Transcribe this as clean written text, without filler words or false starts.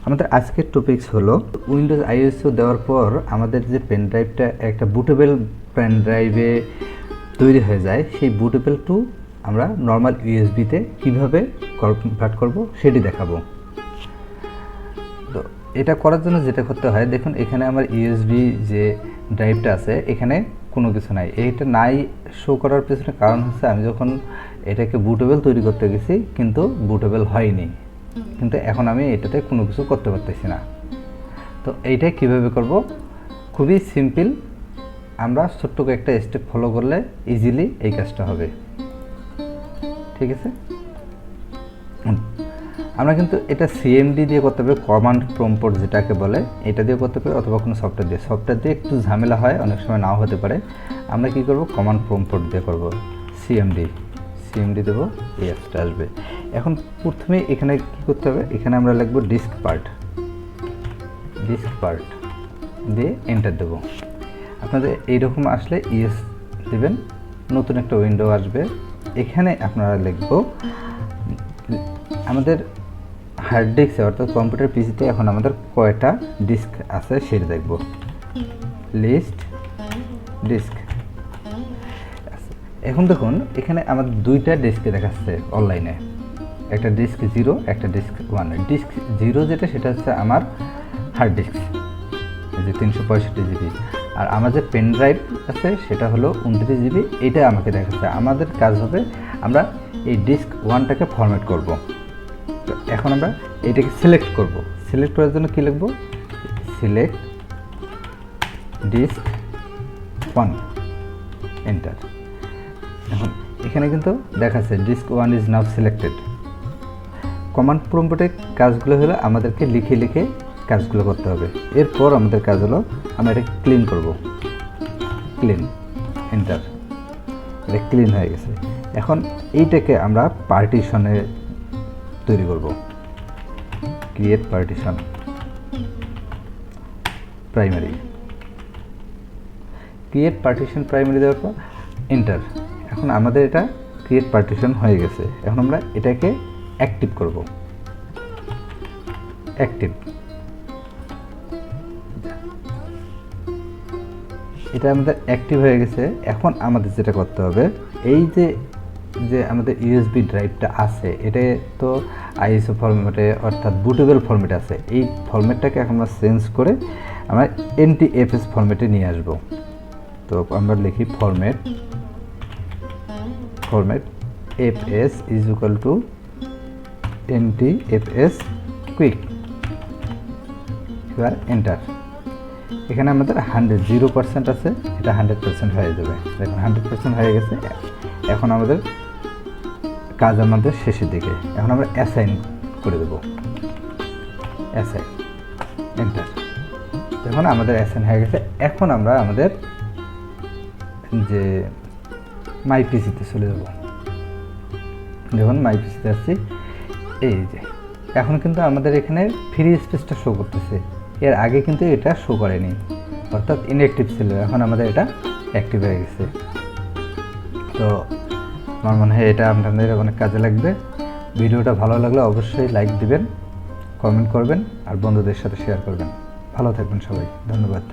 আমাদের আজকের টপিকস হলো উইন্ডোজ আইএসও দেওয়ার পর আমাদের যে পেন ড্রাইভটা একটা বুটেবল পেন ড্রাইভে তৈরি হয়ে যায়, সেই বুটেবল টু আমরা নর্মাল ইউএসবিতে কীভাবে কনভার্ট করব সেটি দেখাবো। তো এটা করার জন্য যেটা করতে হয়, দেখুন এখানে আমার ইউএসবি যে ড্রাইভটা আছে এখানে কোনো কিছু নাই। এইটা নাই শো করার পেছনে কারণ হচ্ছে আমি যখন এটাকে বুটেবল তৈরি করতে গেছি কিন্তু বুটেবল হয়নি, কিন্তু এখন আমি এটাতে কোনো কিছু করতে পারতেছি না। তো এইটা কিভাবে করব, খুবই সিম্পল, আমরা ছোট্ট একটা স্টেপ ফলো করলে ইজিলি এই কাজটা হবে। ঠিক আছে, আমরা কিন্তু এটা সিএমডি দিয়ে করতে পারি, কমান্ড প্রম্পট যেটাকে বলে, এটা দিয়ে করতে পারি অথবা কোনো সফটওয়্যার দিয়ে একটু ঝামেলা হয়, অনেক সময় নাও হতে পারে। আমরা কি করব, কমান্ড প্রম্পট দিয়ে করব, সিএমডি দেবো, এই অ্যাপসটা আসবে। এখন প্রথমে এখানে কি করতে হবে, এখানে আমরা লিখব ডিস্ক পার্ট দিয়ে এন্টার দেব। আপনাদের এইরকম আসলে ইয়েস দেবেন, নতুন একটা উইন্ডো আসবে। এখানে আপনারা লিখব আমাদের হার্ড ডিস্কে অর্থাৎ কম্পিউটার পিসিতে এখন আমাদের কয়টা ডিস্ক আছে সেটা দেখব, লিস্ট ডিস্ক। এখন দেখুন এখানে আমাদের দুইটা ডিস্কে দেখাচ্ছে অনলাইনে, একটা ডিস্ক 0, একটা ডিস্ক 1। ডিস্ক 0 যেটা, সেটা হচ্ছে আমার হার্ড ডিস্ক, যে 365 জিবি, আর আমার যে পেন ড্রাইভ আছে সেটা হলো 29 জিবি। এটা আমাকে দেখাচ্ছে। আমাদের কাজ হবে আমরা এই ডিস্ক 1টাকে ফরম্যাট করব। তো এখন আমরা এইটাকে সিলেক্ট করব। সিলেক্ট করার জন্য কী লিখব, সিলেক্ট ডিস্ক 1, এন্টার। এখন এখানে কিন্তু দেখাচ্ছে disk 1 is now selected. Command প্রম্পটের কাজগুলো হলো আমাদেরকে লিখে লিখে কাজগুলো করতে হবে। এরপর আমাদের কাজ হলো আমরা এটাকে ক্লিন করব, ক্লিন, এন্টার। এটা ক্লিন হয়ে গেছে। এখন এইটাকে আমরা পার্টিশনে তৈরি করব, ক্রিয়েট পার্টিশন, প্রাইমারি দেওয়ার পর এন্টার। এখন আমাদের এটা ক্রিয়েট পার্টিশন হয়ে গেছে। এখন আমরা এটাকে অ্যাক্টিভ করব, অ্যাক্টিভ। এটা আমাদের অ্যাক্টিভ হয়ে গেছে। এখন আমাদের যেটা করতে হবে, এই যে আমাদের ইউএসবি ড্রাইভটা আছে, এটা তো আইএসও ফরম্যাটে অর্থাৎ বুটেবল ফরম্যাটে আছে। এই ফরম্যাটটাকে এখন আমরা চেঞ্জ করে আমরা NTFS ফরম্যাটে নিয়ে আসব। তো আমরা লিখি format FS is equal to NTFS quick. এবার এন্টার। এখানে আমাদের 0% আছে, এটা 100% হয়ে যাবে। দেখুন 100% হয়ে গেছে। এখন আমাদের কাজ আমাদের শেষের দিকে। এখন আমরা অ্যাসাইন করে দেব, অ্যাসাইন, এন্টার। দেখুন আমাদের অ্যাসাইন হয়ে গেছে। এখন আমরা আমাদের যে মাই পিসিতে চলে যাব। দেখুন মাই পিসিতে আসছি, এই যে এখন কিন্তু আমাদের এখানে ফ্রি স্পেসটা শো করতেছে। এর আগে কিন্তু এটা শো করেনি, অর্থাৎ ইনঅ্যাক্টিভ ছিল। এখন আমাদের এটা অ্যাক্টিভ হয়ে গেছে। তো আমার মনে হয় এটা আপনাদের অনেক কাজে লাগবে। ভিডিওটা ভালো লাগলে অবশ্যই লাইক দিবেন, কমেন্ট করবেন আর বন্ধুদের সাথে শেয়ার করবেন। ভালো থাকবেন সবাই, ধন্যবাদ।